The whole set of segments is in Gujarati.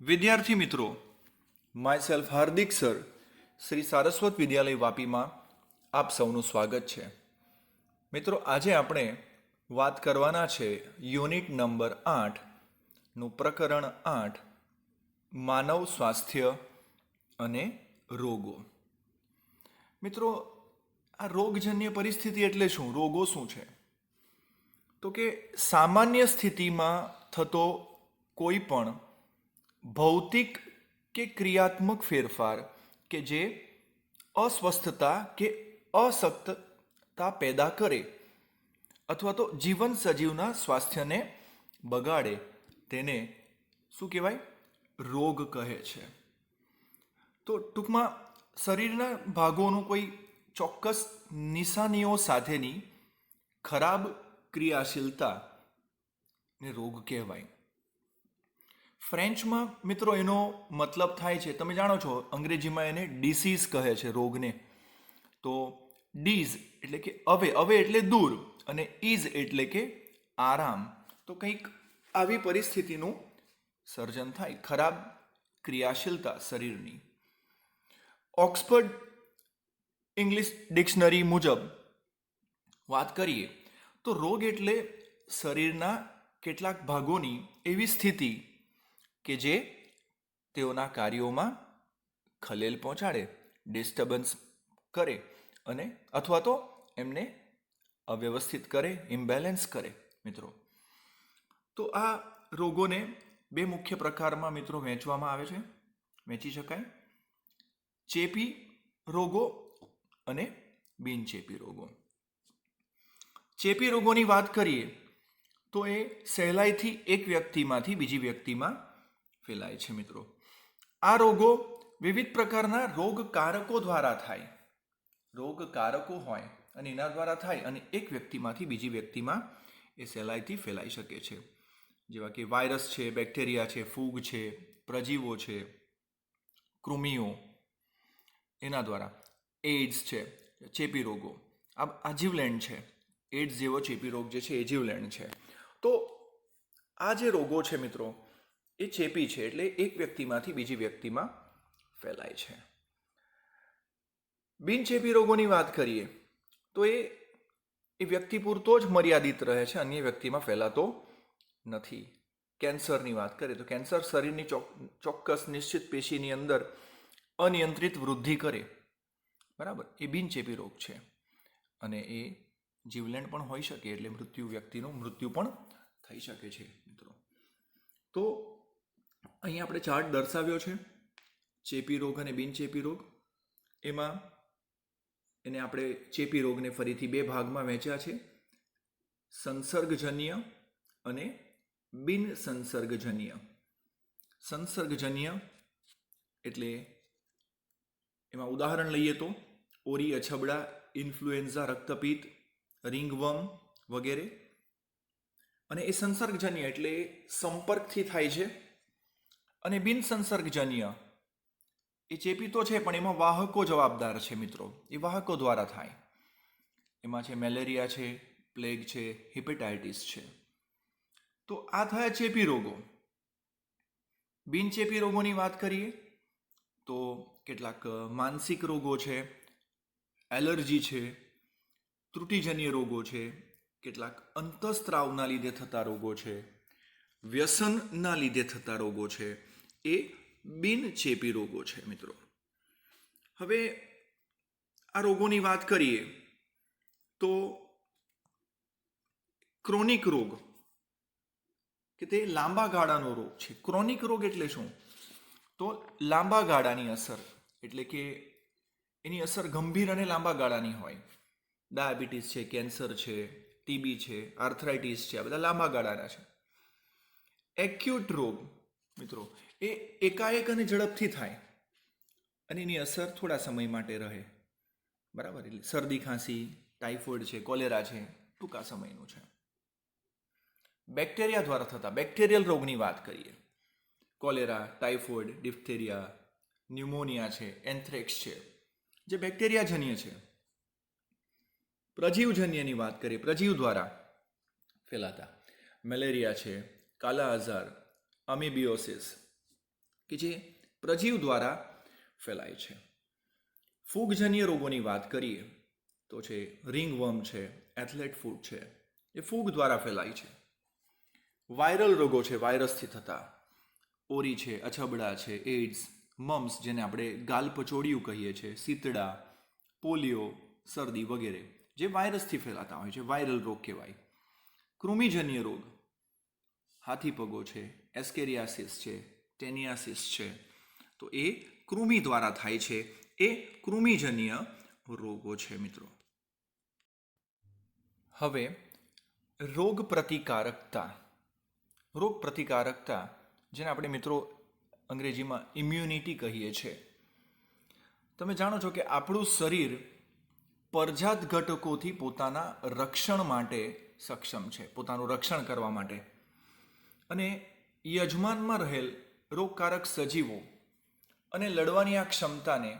વિદ્યાર્થી મિત્રો, myself Hardik sir, Shri Saraswat Vidyalaya વાપીમાં આપ સૌનું સ્વાગત છે. મિત્રો, આજે આપણે વાત કરવાના છે યુનિટ નંબર 8નું પ્રકરણ 8 માનવ સ્વાસ્થ્ય અને રોગો. મિત્રો, આ રોગજન્ય પરિસ્થિતિ એટલે શું? રોગો શું છે? તો કે સામાન્ય સ્થિતિમાં થતો કોઈ પણ ભૌતિક કે ક્રિયાત્મક ફેરફાર કે જે અસ્વસ્થતા કે અશક્તતા પેદા કરે અથવા તો જીવન સજીવના સ્વાસ્થ્યને બગાડે તેને શું કહેવાય? રોગ કહે છે. તો ટૂંકમાં શરીરના ભાગોનું કોઈ ચોક્કસ નિશાનીઓ સાથેની ખરાબ ક્રિયાશીલતા ને રોગ કહેવાય. ફ્રેન્ચમાં મિત્રો એનો મતલબ થાય છે, તમે જાણો છો અંગ્રેજીમાં એને ડિસીઝ કહે છે રોગને. તો ડીઝ એટલે કે અવે એટલે દૂર અને ઇઝ એટલે કે આરામ. તો કંઈક આવી પરિસ્થિતિનું સર્જન થાય, ખરાબ ક્રિયાશીલતા શરીરની. ઓક્સફર્ડ ઇંગ્લિશ ડિક્શનરી મુજબ વાત કરીએ તો રોગ એટલે શરીરના કેટલાક ભાગોની એવી સ્થિતિ કે જે તેઓના કાર્યોમાં ખલેલ પહોંચાડે, ડિસ્ટર્બન્સ કરે અને અથવા તો એમને અવ્યવસ્થિત કરે, ઇમ્બેલેન્સ કરે. મિત્રો, તો આ રોગોને બે મુખ્ય પ્રકારમાં મિત્રો વહેંચવામાં આવે છે, વહેંચી શકાય: ચેપી રોગો અને બિનચેપી રોગો. ચેપી રોગોની વાત કરીએ તો એ સહેલાઈથી એક વ્યક્તિમાંથી બીજી વ્યક્તિમાં ફેલાય છે. મિત્રો, આ રોગો વિવિધ પ્રકારના રોગકારકો દ્વારા થાય. રોગકારકો હોય અને એના દ્વારા થાય અને એક વ્યક્તિમાંથી બીજી વ્યક્તિમાં એ સહેલાઈથી ફેલાઈ શકે છે. જેવા કે વાયરસ છે, બેક્ટેરિયા છે, ફૂગ છે, પ્રજીવો છે, કૃમિઓ, એના દ્વારા. એઇડ્સ છે, ચેપી રોગો. આ જીવલેણ છે. એઇડ્સ જેવો ચેપી રોગ જે છે એ જીવલેણ છે. તો આ જે રોગો છે મિત્રો, એ ચેપી છે, એટલે એક વ્યક્તિમાંથી બીજી વ્યક્તિમાં ફેલાય છે. બિનચેપી રોગોની વાત કરીએ તો એ વ્યક્તિ પૂરતો જ મર્યાદિત રહે છે, અન્ય વ્યક્તિમાં ફેલાતો નથી. કેન્સરની વાત કરીએ તો કેન્સર શરીરની ચોક્કસ નિશ્ચિત પેશીની અંદર અનિયંત્રિત વૃદ્ધિ કરે, બરાબર, એ બિનચેપી રોગ છે અને એ જીવલેણ પણ હોઈ શકે, એટલે વ્યક્તિનું મૃત્યુ પણ થઈ શકે છે. મિત્રો, તો અહીં આપણે ચાર્ટ દર્શાવ્યો છે ચેપી રોગ અને બિનચેપી રોગ. એમાં એને આપણે ચેપી રોગને ફરીથી બે ભાગમાં વહેંચ્યા છે: સંસર્ગજન્ય અને બિનસંસર્ગજન્ય. સંસર્ગજન્ય એટલે એમાં ઉદાહરણ લઈએ તો ઓરી, અછબડા, ઇન્ફ્લુએન્ઝા, રક્તપિત્ત, રિંગવર્મ વગેરે. અને એ સંસર્ગજન્ય એટલે સંપર્કથી થાય છે. અને બિનસંસર્ગજન્ય એ ચેપી તો છે પણ એમાં વાહકો જવાબદાર છે. મિત્રો, એ વાહકો દ્વારા થાય. એમાં છે મેલેરિયા છે, પ્લેગ છે, હિપેટાઇટિસ છે. તો આ થયા ચેપી રોગો. બિનચેપી રોગોની વાત કરીએ તો કેટલાક માનસિક રોગો છે, એલર્જી છે, ત્રુટિજન્ય રોગો છે, કેટલાક અંતઃસ્ત્રાવના લીધે થતા રોગો છે, વ્યસનના લીધે થતા રોગો છે. એ બિનચેપી રોગો છે. મિત્રો, હવે આ રોગોની વાત કરીએ તો ક્રોનિક રોગ કે તે લાંબા ગાળાનો રોગ છે. ક્રોનિક રોગ એટલે શું? તો લાંબા ગાળાની અસર, એટલે કે એની અસર ગંભીર અને લાંબા ગાળાની હોય. ડાયાબિટીસ છે, કેન્સર છે, ટીબી છે, આર્થરાઇટિસ છે, આ બધા લાંબા ગાળાના છે. એક્યુટ રોગ મિત્રો, એ એકાએક અને ઝડપથી થાય અને એની અસર થોડા સમય માટે રહે, બરાબર. એટલે શરદી, ખાંસી, ટાઇફોઇડ છે, કોલેરા છે, ટૂંકા સમયનું છે. બેક્ટેરિયા દ્વારા થતા બેક્ટેરિયલ રોગની વાત કરીએ: કોલેરા, ટાઇફોઇડ, ડિફ્થેરિયા, ન્યુમોનિયા છે, એન્થ્રેક્સ છે, જે બેક્ટેરિયાજન્ય છે. પ્રજીવજન્યની વાત કરીએ, પ્રજીવ દ્વારા ફેલાતા: મેલેરિયા છે, કાલા આઝાર, અમીબિયોસિસ, કે જે પ્રજીવ દ્વારા ફેલાય છે. ફૂગજન્ય રોગોની વાત કરીએ તો છે રિંગવર્મ છે, એથ્લેટ ફૂટ છે, એ ફૂગ દ્વારા ફેલાય છે. વાયરલ રોગો છે, વાયરસથી થતા, ઓરી છે, અછબડા છે, એઇડ્સ, મમ્સ જેને આપણે ગાલપચોડિયું કહીએ છીએ, શીતળા, પોલિયો, શરદી વગેરે જે વાયરસથી ફેલાતા હોય છે, વાયરલ રોગ કહેવાય. કૃમિજન્ય રોગ, હાથીપગો છે, એસ્કેરિયાસિસ છે, ટેનિયાસિસ છે, તો એ કૃમિ દ્વારા થાય છે, એ કૃમિજન્ય રોગો છે મિત્રો. હવે રોગ પ્રતિકારકતા. રોગ પ્રતિકારકતા જેને આપણે મિત્રો અંગ્રેજીમાં ઇમ્યુનિટી કહીએ છીએ. તમે જાણો છો કે આપણું શરીર પરજાત ઘટકોથી પોતાના રક્ષણ માટે સક્ષમ છે, પોતાનું રક્ષણ કરવા માટે. અને યજમાનમાં રહેલ રોગકારક સજીવો અને લડવાની આ ક્ષમતાને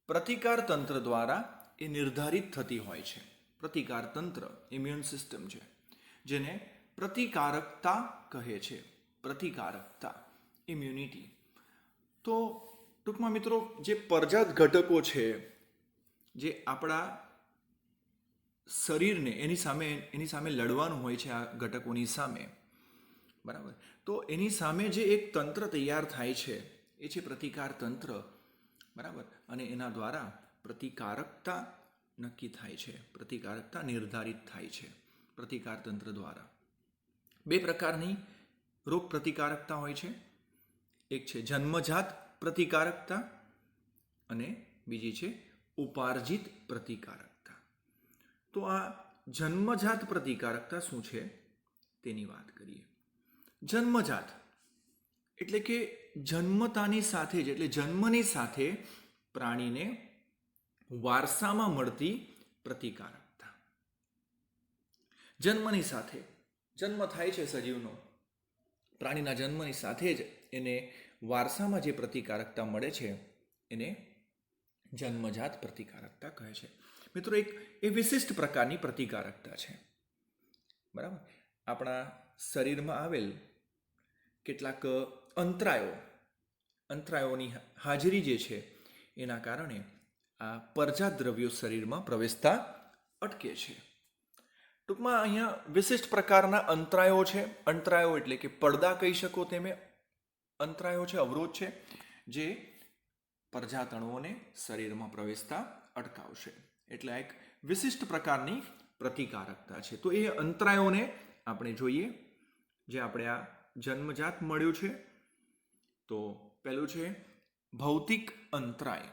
પ્રતિકાર તંત્ર દ્વારા એ નિર્ધારિત થતી હોય છે. પ્રતિકાર તંત્ર, ઇમ્યુન સિસ્ટમ છે, જેને પ્રતિકારકતા કહે છે. પ્રતિકારકતા, ઇમ્યુનિટી. તો ટૂંકમાં મિત્રો જે પરજાત ઘટકો છે, જે આપણા શરીરને એની સામે લડવાનું હોય છે, આ ઘટકોની સામે, બરાબર. તો એની સામે જે એક તંત્ર તૈયાર થાય છે એ છે પ્રતિકાર તંત્ર, બરાબર. અને એના દ્વારા પ્રતિકારકતા નક્કી થાય છે, પ્રતિકારકતા નિર્ધારિત થાય છે પ્રતિકાર તંત્ર દ્વારા. બે પ્રકારની રોગ પ્રતિકારકતા હોય છે. એક છે જન્મજાત પ્રતિકારકતા અને બીજી છે ઉપાર્જિત પ્રતિકારકતા. તો આ જન્મજાત પ્રતિકારકતા શું છે તેની વાત કરીએ. જન્મજાત એટલે કે જન્મતાની સાથે જ, એટલે જન્મની સાથે પ્રાણીને વારસામાં મળતી પ્રતિકારકતા. જન્મની સાથે, જન્મ થાય છે સજીવનો, પ્રાણીના જન્મની સાથે જ એને વારસામાં જે પ્રતિકારકતા મળે છે એને જન્મજાત પ્રતિકારકતા કહે છે. મિત્રો એ વિશિષ્ટ પ્રકારની પ્રતિકારકતા છે, બરાબર. આપણા શરીરમાં આવેલ કેટલાક અંતરાયોની હાજરી જે છે એના કારણે આ પરજાત દ્રવ્યો શરીરમાં પ્રવેશતા અટકે છે. ટૂંકમાં અહીંયા વિશિષ્ટ પ્રકારના અંતરાયો છે. અંતરાયો એટલે કે પડદા કહી શકો તેમે અંતરાયો છે, અવરોધ છે, જે પરજાત અણુઓને શરીરમાં પ્રવેશતા અટકાવશે. એટલે એક વિશિષ્ટ પ્રકારની પ્રતિકારકતા છે. તો એ અંતરાયોને આપણે જોઈએ, જે આપણે આ જન્મજાત મળ્યું છે. તો પહેલું છે ભૌતિક અંતરાય.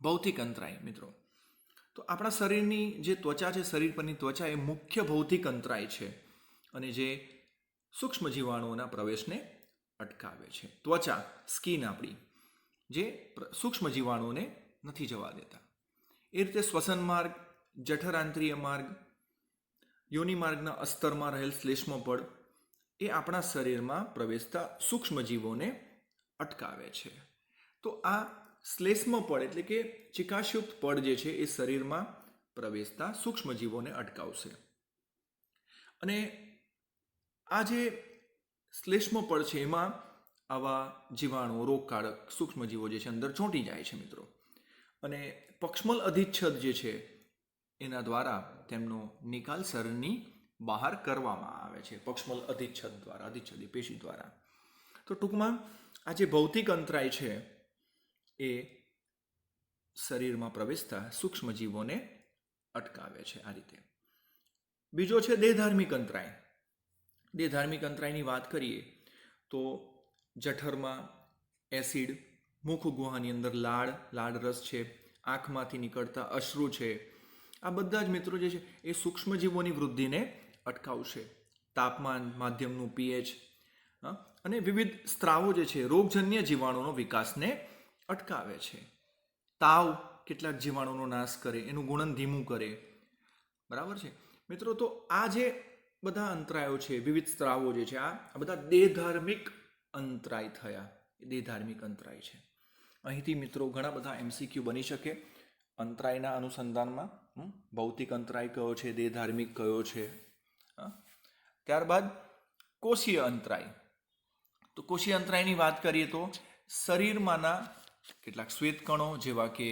ભૌતિક અંતરાય મિત્રો, તો આપણા શરીરની જે ત્વચા છે, શરીર પરની ત્વચા એ મુખ્ય ભૌતિક અંતરાય છે અને જે સૂક્ષ્મ જીવાણુઓના પ્રવેશને અટકાવે છે. ત્વચા, સ્કિન આપણી, જે સૂક્ષ્મ જીવાણુઓને નથી જવા દેતા. એ રીતે શ્વસન માર્ગ, જઠરાંત્રિય માર્ગ, યોનિ માર્ગના અસ્તરમાં રહેલ શ્લેષ્મપડ એ આપણા શરીરમાં પ્રવેશતા સૂક્ષ્મ જીવોને અટકાવે છે. તો આ શ્લેષ્મપડ એટલે કે ચિકાશયુક્ત પડ જે છે એ શરીરમાં પ્રવેશતા સૂક્ષ્મ જીવોને અટકાવશે. અને આ જે શ્લેષ્મપડ છે એમાં આવા જીવાણુઓ, રોગકારક સૂક્ષ્મજીવો જે છે અંદર ચોંટી જાય છે મિત્રો. અને પક્ષમલ અધિચ્છદ જે છે એના દ્વારા તેમનો નિકાલ શરીરની બહાર કરવામાં આવે છે, પક્ષમલ અધિચ્છદ દ્વારા, અધિચ્છદી પેશી દ્વારા. તો ટૂંકમાં આ જે ભૌતિક અંતરાય છે એ શરીરમાં પ્રવેશતા સૂક્ષ્મજીવોને અટકાવે છે આ રીતે. બીજો છે દેહધાર્મિક અંતરાય. દેહધાર્મિક અંતરાયની વાત કરીએ તો જઠરમાં એસિડ, મુખ ગુહાની અંદર લાળ રસ છે, આંખમાંથી નીકળતા અશ્રુ છે, આ બધા જ મિત્રો જે છે એ સૂક્ષ્મજીવોની વૃદ્ધિને અટકાવશે. તાપમાન, માધ્યમનું પીએચ અને વિવિધ સ્ત્રાવો જે છે રોગજન્ય જીવાણુનો વિકાસને અટકાવે છે. તાવ કેટલાક જીવાણુનો નાશ કરે, એનું ગુણન ધીમું કરે, બરાબર છે મિત્રો. તો આ જે બધા અંતરાયો છે, વિવિધ સ્ત્રાવો જે છે, આ બધા દેહધાર્મિક અંતરાય થયા. દેહધાર્મિક અંતરાય છે. અહીંથી મિત્રો ઘણા બધા MCQ બની શકે અંતરાયના અનુસંધાનમાં. ભૌતિક અંતરાય કયો છે, દેહધાર્મિક કયો છે. ત્યારબાદ કોષીય અંતરાય. તો કોષીય અંતરાયની વાત કરીએ તો શરીરમાંના કેટલાક શ્વેતકણો જેવા કે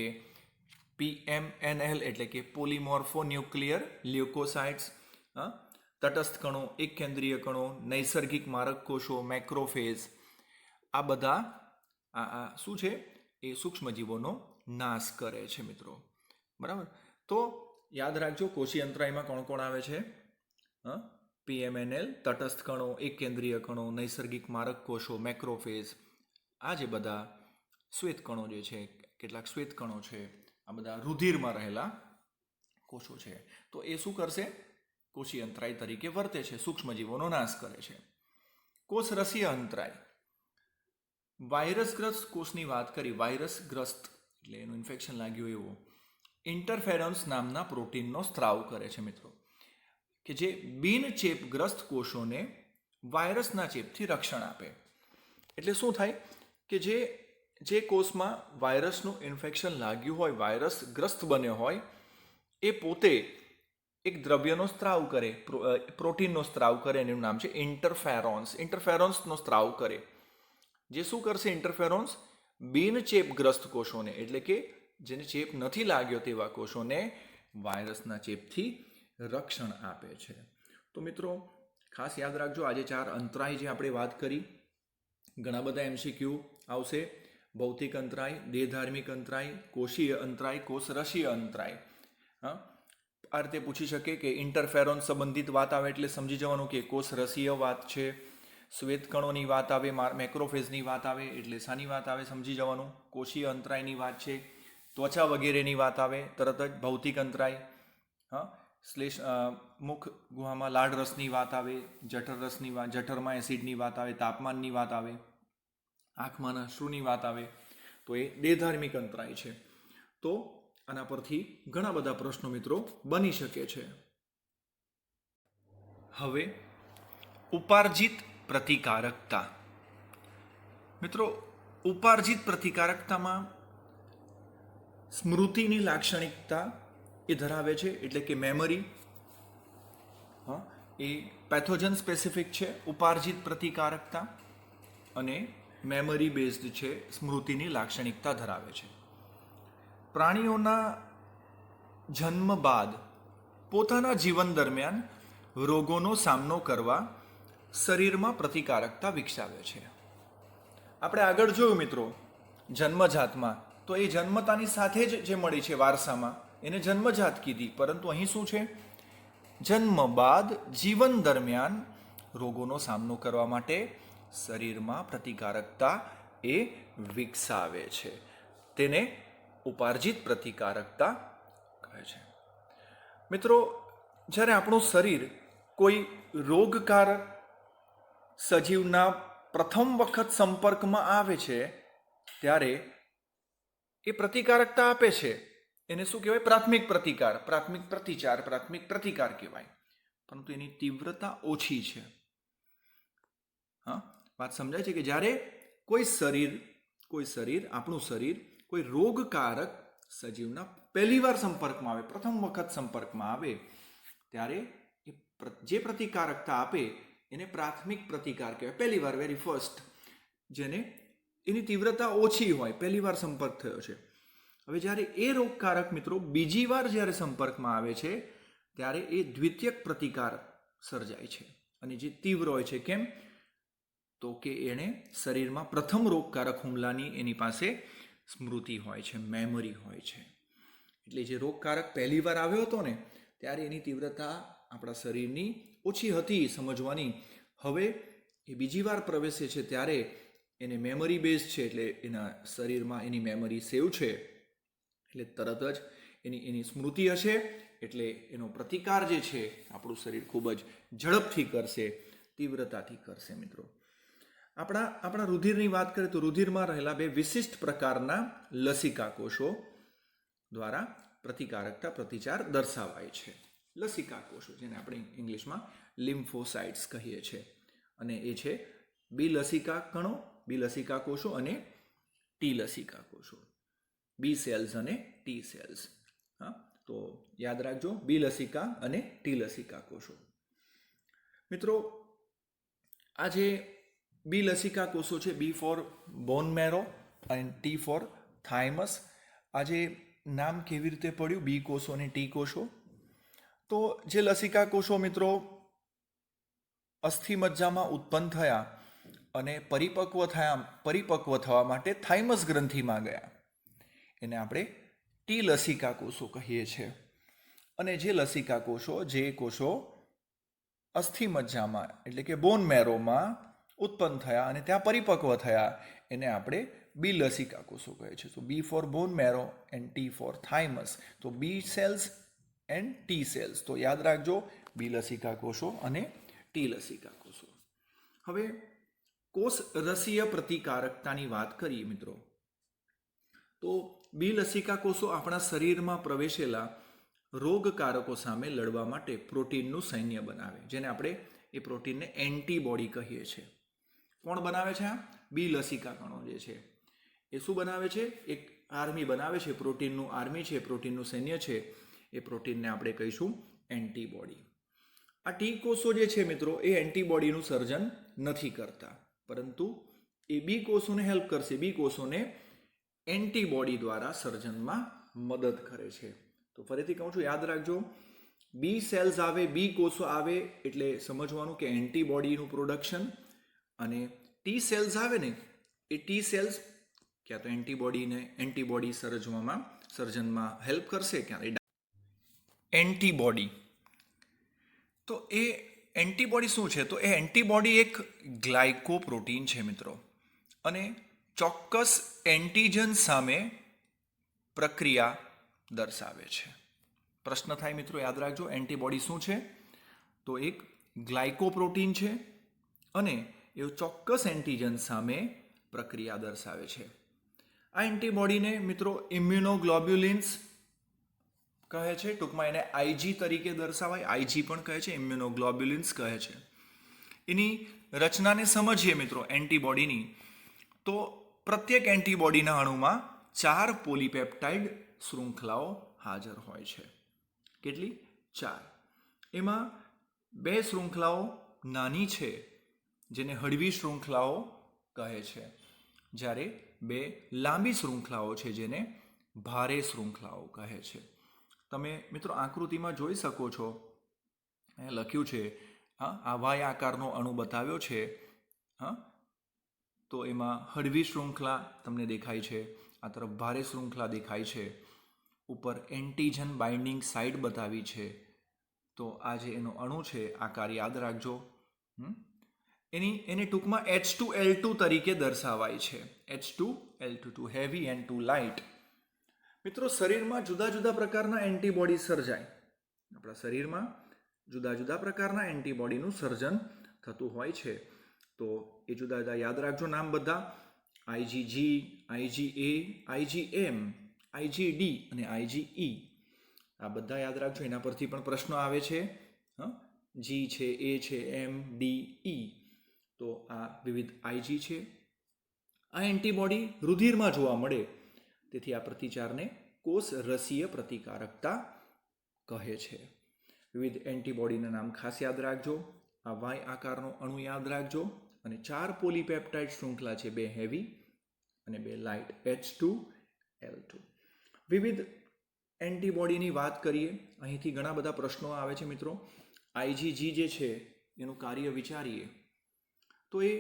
PMNL એટલે કે પોલીમોર્ફોન્યુક્લિયર લ્યુકોસાઇટ્સ, તટસ્થ કણો, એક કેન્દ્રીય કણો, નૈસર્ગિક મારક કોષો, મેક્રોફેજ, આ બધા આ શું છે એ સૂક્ષ્મજીવોનો નાશ કરે છે મિત્રો. બરાબર. તો યાદ રાખજો કોષીય અંતરાયમાં કોણ કોણ આવે છે? PMNL, તટસ્થ કણો, એક કેન્દ્રીય કણો, નૈસર્ગિક મારક કોષો, મેક્રોફેજ, આ જે બધા શ્વેત કણો જે છે, કેટલાક શ્વેત કણો છે, આ બધા રુધિરમાં રહેલા કોષો છે. તો એ શું કરશે? કોષીય અંતરાય તરીકે વર્તે છે, સૂક્ષ્મજીવોનો નાશ કરે છે. કોષરસીય અંતરાય, વાયરસગ્રસ્ત કોષની વાત કરી. વાયરસગ્રસ્ત એટલે એનું ઇન્ફેક્શન લાગ્યું એવો ઇન્ટરફેરન્સ નામના પ્રોટીનનો સ્ત્રાવ કરે છે મિત્રો, કે જે બિન ચેપગ્રસ્ત કોષોને વાયરસના ચેપથી રક્ષણ આપે. એટલે શું થાય કે જે કોષમાં વાયરસનું ઇન્ફેક્શન લાગ્યું હોય, વાયરસગ્રસ્ત બન્યો હોય, એ પોતે એક દ્રવ્યનો સ્ત્રાવ કરે, પ્રોટીનનો સ્ત્રાવ કરે, એનું નામ છે ઇન્ટરફેરોન્સ. ઇન્ટરફેરોન્સનો સ્ત્રાવ કરે, જે શું કરશે? ઇન્ટરફેરોન્સ બિન ચેપગ્રસ્ત કોષોને, એટલે કે જેને ચેપ નથી લાગ્યો તેવા કોષોને વાયરસના ચેપથી રક્ષણ આપે છે. તો મિત્રો ખાસ યાદ રાખજો, આજે 4 અંતરાય જે આપણે વાત કરી, ઘણા બધા MCQ આવશે. ભૌતિક અંતરાય, દેહધાર્મિક અંતરાય, કોષીય અંતરાય, કોષરસીય અંતરાય. આ રીતે પૂછી શકે કે ઇન્ટરફેરોન્સ સંબંધિત વાત આવે એટલે સમજી જવાનું કે કોષરસીય વાત છે. શ્વેતકણોની વાત આવે, મેક્રોફેજની વાત આવે એટલે શાની વાત આવે સમજી જવાનું. કોષીય અંતરાયની વાત છે, ત્વચા વગેરેની વાત આવે તરત જ ભૌતિક અંતરાય. મુખ ગુહામાં લાળ રસની વાત આવે, જઠર રસની વાત, જઠરમાં એસિડની વાત આવે, તાપમાનની વાત આવે, આંખમાં અશ્રુની વાત આવે, તો એ દેહધાર્મિક અંતરાય છે. તો આના પરથી ઘણા બધા પ્રશ્નો મિત્રો બની શકે છે. હવે ઉપાર્જિત પ્રતિકારકતા. મિત્રો ઉપાર્જિત પ્રતિકારકતામાં સ્મૃતિની લાક્ષણિકતા એ ધરાવે છે, એટલે કે મેમરી. એ પેથોજન સ્પેસિફિક છે ઉપાર્જિત પ્રતિકારકતા, અને મેમરી બેઝડ છે, સ્મૃતિની લાક્ષણિકતા ધરાવે છે. પ્રાણીઓના જન્મ બાદ પોતાના જીવન દરમિયાન રોગોનો સામનો કરવા શરીરમાં પ્રતિકારકતા વિકસાવે છે. આપણે આગળ જોયું મિત્રો જન્મજાતમાં, તો એ જન્મતાની સાથે જ જે મળી છે વારસામાં એને જન્મજાત કીધી, પરંતુ અહીં શું છે? જન્મ બાદ જીવન દરમિયાન રોગોનો સામનો કરવા માટે શરીરમાં પ્રતિકારકતા એ વિકસાવે છે. તેને ઉપાર્જિત પ્રતિકારકતા કહે છે. મિત્રો જ્યારે આપણું શરીર કોઈ રોગકારક સજીવના પ્રથમ વખત સંપર્કમાં આવે છે ત્યારે એ પ્રતિકારકતા આપે છે. એને શું કહેવાય? પ્રાથમિક પ્રતિકાર, પ્રાથમિક પ્રતિચાર, પ્રાથમિક પ્રતિકાર કહેવાય, પરંતુ એની તીવ્રતા ઓછી છે. વાત સમજાય છે કે જ્યારે કોઈ શરીર આપણું શરીર કોઈ રોગકારક સજીવના પહેલીવાર સંપર્કમાં આવે, પ્રથમ વખત સંપર્કમાં આવે, ત્યારે જે પ્રતિકારકતા આપે એને પ્રાથમિક પ્રતિકાર કહેવાય. પહેલીવાર, વેરી ફર્સ્ટ, જેને એની તીવ્રતા ઓછી હોય, પહેલીવાર સંપર્ક થયો છે. હવે જ્યારે એ રોગકારક મિત્રો બીજી વાર જ્યારે સંપર્કમાં આવે છે ત્યારે એ દ્વિતીયક પ્રતિકાર સર્જાય છે, અને જે તીવ્ર હોય છે. કેમ? તો કે એણે શરીરમાં પ્રથમ રોગકારક હુમલાની એની પાસે સ્મૃતિ હોય છે, મેમરી હોય છે. એટલે જે રોગકારક પહેલી વાર આવ્યો હતો ને ત્યારે એની તીવ્રતા આપણા શરીરની ઓછી હતી સમજવાની. હવે એ બીજી વાર પ્રવેશે છે ત્યારે એને મેમરી બેઝ છે, એટલે એના શરીરમાં એની મેમરી સેવ છે, એટલે તરત જ એની સ્મૃતિ હશે, એટલે એનો પ્રતિકાર જે છે આપણું શરીર ખૂબ જ ઝડપથી કરશે, તીવ્રતાથી કરશે. મિત્રો આપણા રુધિરની વાત કરીએ તો રુધિરમાં રહેલા 2 વિશિષ્ટ પ્રકારના લસિકા કોષો દ્વારા પ્રતિકારકતા પ્રતિચાર દર્શાવાય છે. લસિકા કોષો જેને આપણે ઇંગ્લિશમાં લિમ્ફોસાઇટ્સ કહીએ છીએ, અને એ છે બી લસિકા કણો, બી લસિકા કોષો અને ટી લસિકા કોષો, બી સેલ્સ અને ટી સેલ્સ. તો યાદ રાખજો, બી લસિકા અને ટી લસિકા કોષો. મિત્રો આજે બી લસિકા કોષો છે, B for bone marrow and T for thymus. આજે નામ કેવી રીતે પડ્યું બી કોષો અને ટી કોષો? તો જે લસિકા કોષો મિત્રો અસ્થિ મજ્જામાં ઉત્પન્ન થયા અને પરિપક્વ થવા માટે થાઇમસ ગ્રંથિમાં ગયા, એને આપણે ટી લસિકા કોષો કહીએ છીએ. અને જે લસિકા કોષો, જે કોષો અસ્થિ મજ્જામાં એટલે કે બોન મેરોમાં ઉત્પન્ન થયા અને ત્યાં પરિપક્વ થયા, એને આપણે બી લસિકા કોષો કહે છે. તો B for bone marrow and T for thymus. તો B cells and T cells. તો યાદ રાખજો, બી લસિકા કોષો અને ટી લસિકા કોષો. હવે કોષ રસીય પ્રતિકારકતાની વાત કરીએ મિત્રો, તો બી લસિકા કોષો આપણા શરીરમાં પ્રવેશેલા રોગકારકો સામે લડવા માટે પ્રોટીનનું સૈન્ય બનાવે, જેને આપણે એ પ્રોટીનને એન્ટીબોડી કહીએ છીએ. કોણ બનાવે છે? આ બી લસિકા કણો જે છે એ શું બનાવે છે? એક આર્મી બનાવે છે, પ્રોટીનનું આર્મી છે, પ્રોટીનનું સૈન્ય છે. એ પ્રોટીનને આપણે કહીશું એન્ટીબોડી. આ ટી કોષો જે છે મિત્રો, એ એન્ટીબોડીનું સર્જન નથી કરતા, પરંતુ એ બી કોષોને હેલ્પ કરશે, બી કોષોને એન્ટીબોડી દ્વારા સર્જનમાં મદદ કરે છે. તો ફરીથી કહું છું, યાદ રાખજો, બી સેલ્સ આવે, બી કોષો આવે એટલે સમજવાનું કે એન્ટીબોડીનું પ્રોડક્શન, અને ટી સેલ્સ આવે ને એ ટી સેલ્સ ક્યાં તો એન્ટીબોડી સર્જનમાં હેલ્પ કરશે, ક્યાં એન્ટીબોડી. તો એ એન્ટીબોડી શું છે? તો એ એન્ટીબોડી એક ગ્લાયકોપ્રોટીન છે મિત્રો, અને ચોક્કસ એન્ટીજન સામે પ્રક્રિયા દર્શાવે છે. પ્રશ્ન થાય મિત્રો, યાદ રાખજો, એન્ટીબોડી શું છે? તો એક ગ્લાયકોપ્રોટીન છે અને એ ચોક્કસ એન્ટીજન સામે પ્રક્રિયા દર્શાવે છે. આ એન્ટીબોડીને મિત્રો ઇમ્યુનોગ્લોબ્યુલિન્સ કહે છે, ટૂંકમાં એને આઈજી તરીકે દર્શાવાય, આઈજી પણ કહે છે, ઇમ્યુનોગ્લોબ્યુલિન્સ કહે છે. એની રચનાને સમજીએ મિત્રો એન્ટીબોડીની, તો પ્રત્યેક એન્ટીબોડીના અણુમાં 4 પોલીપેપ્ટાઇડ શૃંખલાઓ હાજર હોય છે. કેટલી? 4. એમાં 2 શૃંખલાઓ નાની છે, જેને હળવી શૃંખલાઓ કહે છે, જ્યારે 2 લાંબી શૃંખલાઓ છે, જેને ભારે શૃંખલાઓ કહે છે. તમે મિત્રો આકૃતિમાં જોઈ શકો છો, અહીંયા લખ્યું છે, આ વાય આકારનો અણુ બતાવ્યો છે. તો એમાં હળવી શૃંખલા તમને દેખાય છે, આ તરફ ભારે શૃંખલા દેખાય છે, ઉપર એન્ટીજન બાઇન્ડિંગ સાઇટ બતાવી છે. તો આ જે એનો અણુ છે, આકાર યાદ રાખજો. એને ટૂંકમાં H2L2 તરીકે દર્શાવાય છે. H2L2, two heavy and two light. મિત્રો શરીરમાં જુદા જુદા પ્રકારના એન્ટીબોડી સર્જાય. આપણા શરીરમાં જુદા જુદા પ્રકારના એન્ટીબોડીનું સર્જન થતું હોય છે. તો એ જુદા જુદા યાદ રાખજો નામ બધા: IgG, IgA, IgM, IgD અને IgE. આ બધા યાદ રાખજો, એના પરથી પણ પ્રશ્નો આવે છે. G છે, A છે, M, D, E. તો આ વિવિધ IG છે. આ એન્ટીબોડી રુધિરમાં જોવા મળે, તેથી આ પ્રતિચારને કોષ રસીય પ્રતિકારકતા કહે છે. વિવિધ એન્ટીબોડીના નામ ખાસ યાદ રાખજો. આ વાય આકારનો અણુ યાદ રાખજો, અને 4 પોલીપેપ્ટાઇડ શૃંખલા છે, 2 હેવી અને 2 લાઇટ, H2L2. વિવિધ એન્ટીબોડીની વાત કરીએ, અહીંથી ઘણા બધા પ્રશ્નો આવે છે મિત્રો. IgG જે છે એનું કાર્ય વિચારીએ તો એ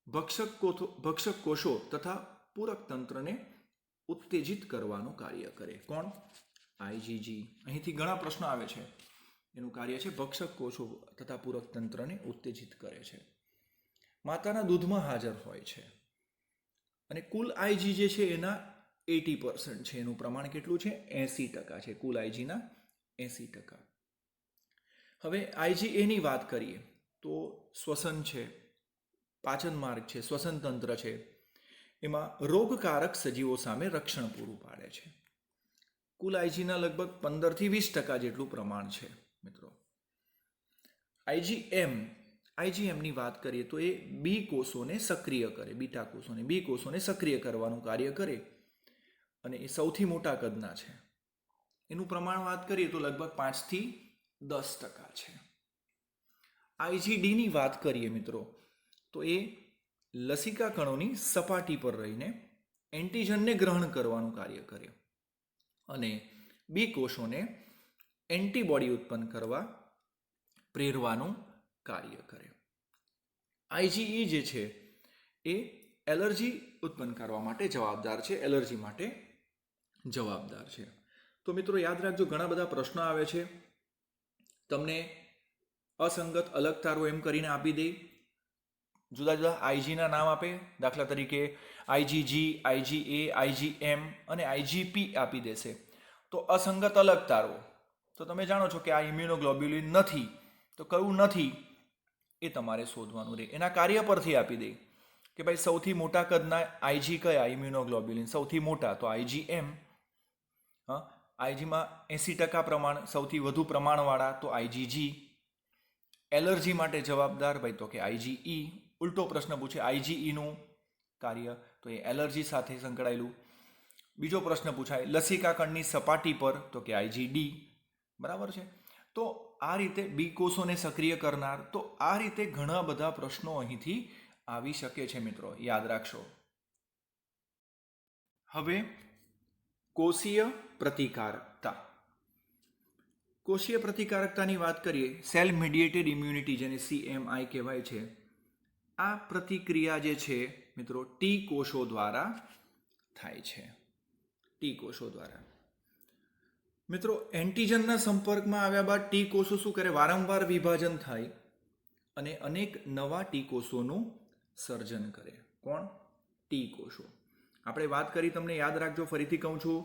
ભક્ષક કોષો તથા પૂરક તંત્રને ઉત્તેજિત કરવાનું કાર્ય કરે. કોણ? IgG. અહીંથી ઘણા પ્રશ્નો આવે છે. એનું કાર્ય છે ભક્ષક કોષો તથા પૂરક તંત્રને ઉત્તેજિત કરે છે. માતાના દૂધમાં હાજર હોય છે, અને કુલ IG જે છે એના 80% છે. એનું પ્રમાણ કેટલું છે? 80% છે. કુલ IGના 80%. હવે IgA ની વાત કરીએ તો શ્વસન છે, પાચન માર્ગ છે, શ્વસન તંત્ર છે, એમાં રોગકારક સજીવો સામે રક્ષણ પૂરું પાડે છે. કુલ Igના લગભગ 15 થી 20% જેટલું પ્રમાણ છે મિત્રો. IgMની વાત કરીએ તો એ બી કોષોને સક્રિય કરે, બીટા કોષોને, બી કોષોને સક્રિય કરવાનું કાર્ય કરે, અને એ સૌથી મોટા કદના છે. એનું પ્રમાણ વાત કરીએ તો લગભગ 5 થી 10% છે. IgDની વાત કરીએ મિત્રો તો એ લસિકા કણોની સપાટી પર રહીને એન્ટીજનને ગ્રહણ કરવાનું કાર્ય કરે અને બી કોષોને એન્ટીબોડી ઉત્પન્ન કરવા પ્રેરવાનું કાર્ય કરે. આઈજીઈ જે છે એ એલર્જી ઉત્પન્ન કરવા માટે જવાબદાર છે, એલર્જી માટે જવાબદાર છે. તો મિત્રો યાદ રાખજો, ઘણા બધા પ્રશ્નો આવે છે, તમને અસંગત અલગ તારો એમ કરીને આપી દે, જુદા જુદા આઈજીના નામ આપે, દાખલા તરીકે આઈજીજી, આઈજીએ, આઈજીએમ અને આઈજીપી આપી દેશે. તો અસંગત અલગ તારો, તો તમે જાણો છો કે આ ઇમ્યુનોગ્લોબ્યુલિન નથી, તો કયું નથી એ તમારે શોધવાનું રહે. એના કાર્ય પરથી આપી દે કે ભાઈ સૌથી મોટા કદના આઈજી કયા ઇમ્યુનોગ્લોબ્યુલિન, સૌથી મોટા તો આઈજીએમ. હા, આઈજીમાં 80% પ્રમાણ, સૌથી વધુ પ્રમાણવાળા તો આઈજીજી. એલર્જી માટે જવાબદાર ભાઈ તો કે આઈજીઈ. ઉલટો પ્રશ્ન પૂછે આઈજીઈનું કાર્ય, તો એ એલર્જી સાથે સંકળાયેલું. બીજો પ્રશ્ન પૂછાય લસિકા કણની સપાટી પર, તો કે આઈજીડી. બરાબર છે. તો આ રીતે બી કોષોને સક્રિય કરનાર, તો આ રીતે ઘણા બધા પ્રશ્નો અહીંથી આવી શકે છે મિત્રો, યાદ રાખશો. હવે કોષીય પ્રતિકારકતા. કોષીય પ્રતિકારકતાની વાત કરીએ, સેલ મીડિયેટેડ ઇમ્યુનિટી, જેને CMI કહેવાય છે, આ પ્રતિક્રિયા જે છે મિત્રો ટી કોષો દ્વારા થાય છે. ટી કોષો દ્વારા. મિત્રો એન્ટીજનના સંપર્કમાં આવ્યા બાદ ટી કોષો શું કરે, વારંવાર વિભાજન થાય અને અનેક નવા ટી કોષોનું સર્જન કરે. કોણ? ટી કોષો. આપણે વાત કરી, તમને યાદ રાખજો, ફરીથી કહું છું,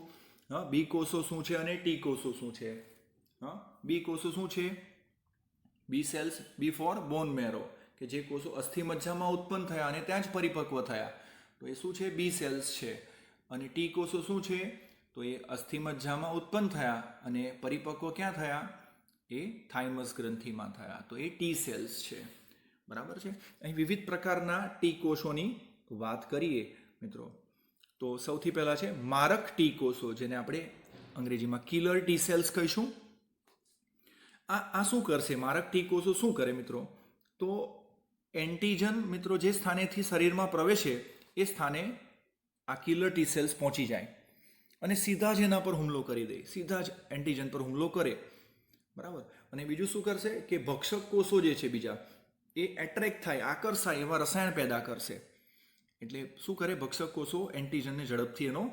હા, બી કોષો શું છે અને ટી કોષો શું છે. હા, બી કોષો શું છે? બી સેલ્સ, બી ફોર બોન મેરો, કે જે કોષો અસ્થિ મજ્જામાં ઉત્પન્ન થયા અને ત્યાં જ પરિપક્વ થયા, તો એ શું છે? બી સેલ્સ છે. અને ટી કોષો શું છે? તો એ અસ્થિ મજ્જામાં ઉત્પન્ન થયા અને પરિપક્વ ક્યાં થયા? એ થાઇમસ ગ્રંથિમાં થયા, તો એ ટી સેલ્સ છે. બરાબર છે. અહીં વિવિધ પ્રકારના ટી કોષોની વાત કરીએ મિત્રો, તો સૌથી પહેલા છે મારક ટી કોષો, જેને આપણે અંગ્રેજીમાં કિલર ટી સેલ્સ કહીશું. આ શું કરશે? મારક ટી કોષો શું કરે મિત્રો? તો એન્ટીજન મિત્રો જે સ્થાનેથી શરીરમાં પ્રવેશે એ સ્થાને આ કિલર ટી સેલ્સ પહોંચી જાય અને સીધા જ એના પર હુમલો કરી દે, સીધા જ એન્ટીજન પર હુમલો કરે. બરાબર. અને બીજું શું કરશે કે ભક્ષક કોષો જે છે બીજા, એ એટ્રેક્ટ થાય, આકર્ષાય એવા રસાયણ પેદા કરશે. એટલે શું કરે? ભક્ષક કોષો એન્ટીજનને ઝડપથી એનો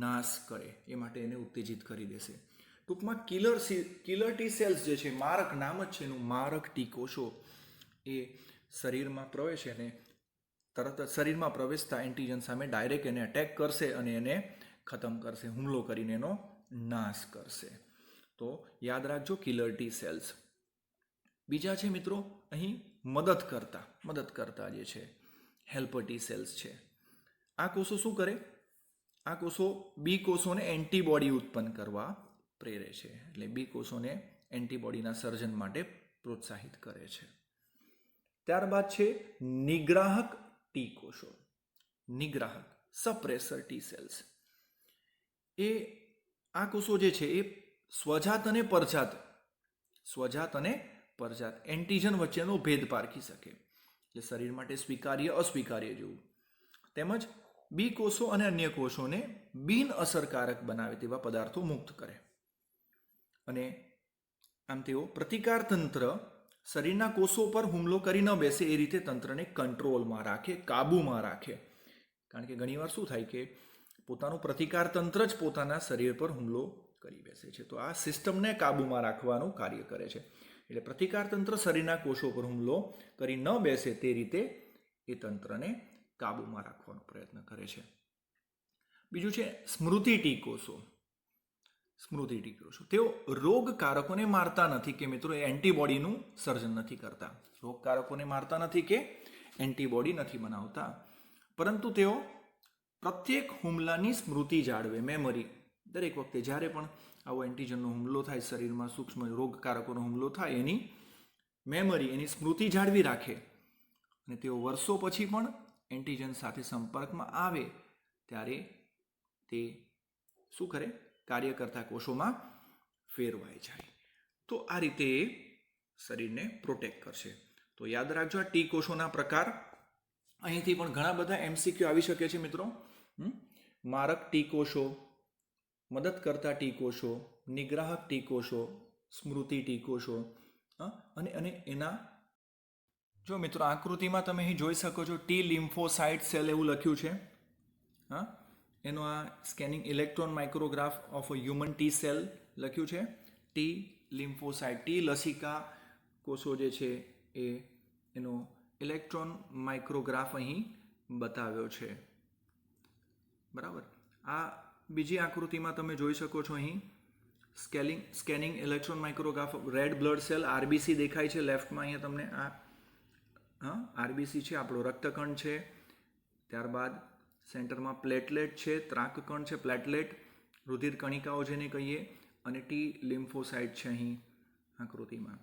નાશ કરે, એ માટે એને ઉત્તેજિત કરી દેશે. ટૂંકમાં કિલર ટી સેલ્સ જે છે, મારક, નામ જ છે એનું, મારક ટી કોષો, એ શરીરમાં પ્રવેશે અને તરત જ શરીરમાં પ્રવેશતા એન્ટીજન સામે ડાયરેક્ટ એને અટેક કરશે અને એને ખતમ કરશે, હુમલો કરીને એનો નાશ કરશે. તો યાદ રાખજો, કિલર ટી સેલ્સ. બીજા છે મિત્રો અહીં મદદ કરતા જે છે હેલ્પર ટી સેલ્સ છે. આ કોષો શું કરે? આ કોષો બી કોષોને એન્ટીબોડી ઉત્પન્ન કરવા પ્રેરે છે. એટલે બી કોષોને એન્ટીબોડીના સર્જન માટે પ્રોત્સાહિત કરે છે. ત્યારબાદ છે નિગ્રાહક ટી કોષો. નિગ્રાહક, સપ્રેસર ટી સેલ્સ. એ આ કોષો જે છે એ સ્વજાત અને પરજાત એન્ટીજન વચ્ચેનો ભેદ પારખી શકે, એટલે શરીર માટે સ્વીકાર્ય અસ્વીકાર્ય જેવું. તેમજ બી કોષો અને અન્ય કોષોને બિન અસરકારક બનાવે તેવા પદાર્થો મુક્ત કરે. અને આમ તેઓ પ્રતિકાર તંત્ર શરીરના કોષો પર હુમલો કરી ન બેસે એ રીતે તંત્રને કંટ્રોલમાં રાખે, કાબૂમાં રાખે. કારણ કે ઘણીવાર શું થાય કે પોતાનું પ્રતિકાર તંત્ર જ પોતાના શરીર પર હુમલો કરી બેસે છે. તો આ સિસ્ટમને કાબૂમાં રાખવાનું કાર્ય કરે છે. એટલે પ્રતિકાર તંત્ર શરીરના કોષો પર હુમલો કરી ન બેસે તે રીતે એ તંત્રને કાબૂમાં રાખવાનો પ્રયત્ન કરે છે. બીજું છે સ્મૃતિ ટી કોષો. સ્મૃતિ ટી કોષો તેઓ રોગકારકોને મારતા નથી કે મિત્રો એ એન્ટીબોડીનું સર્જન નથી કરતા. રોગકારકોને મારતા નથી કે એન્ટીબોડી નથી બનાવતા, પરંતુ તેઓ પ્રત્યેક હુમલાની સ્મૃતિ જાળવે, મેમરી. દરેક વખતે જ્યારે પણ આવો એન્ટીજનનો હુમલો થાય, શરીરમાં સૂક્ષ્મ રોગકારકોનો હુમલો થાય, એની મેમરી, એની સ્મૃતિ જાળવી રાખે. અને તેઓ વર્ષો પછી પણ એન્ટીજન સાથે સંપર્કમાં આવે ત્યારે તે શું કરે? કાર્ય કરતા કોષોમાં ફેરવાઈ જાય. તો આ રીતે એ શરીરને પ્રોટેક્ટ કરશે. તો યાદ રાખજો, આ ટી કોષોના પ્રકાર અહીંથી પણ ઘણા બધા એમસીક્યુ આવી શકે છે મિત્રો. મારક ટી કોષો, મદદ કરતા ટી કોષો, નિગ્રાહક ટી કોષો, સ્મૃતિ ટી કોષો, અને એના જો મિત્રો આકૃતિમાં તમે અહીં જોઈ શકો છો ટી લિમ્ફોસાઇટ સેલ એવું લખ્યું છે. હા, એનો આ scanning electron micrograph of a human T cell લખ્યું છે. ટી લિમ્ફોસાઇટ, ટી લસિકા કોષો જે છે એનો ઇલેક્ટ્રોન માઇક્રોગ્રાફ અહીં બતાવ્યો છે. બરાબર. આ બીજી આકૃતિમાં તમે જોઈ શકો છો અહીં scanning electron micrograph red blood cell RBC દેખાય છે લેફ્ટમાં. અહીંયા તમને આ આરબીસી છે, આપણો રક્તકણ છે. ત્યારબાદ સેન્ટરમાં પ્લેટલેટ છે, ત્રાકકણ છે, પ્લેટલેટ, રુધિર કણિકાઓ જેને કહીએ, અને ટી લિમ્ફોસાઇટ છે અહીં આકૃતિમાં.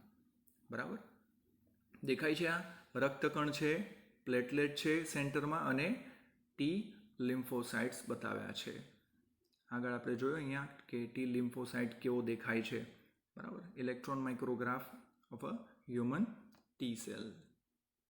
બરાબર દેખાય છે. આ રક્તકણ છે, પ્લેટલેટ છે સેન્ટરમાં, અને ટી લિમ્ફોસાઇટ્સ બતાવ્યા છે. આગળ આપણે જોયું અહીંયા કે ટી લિમ્ફોસાઇટ કેવો દેખાય છે. બરાબર, electron micrograph of a human T cell.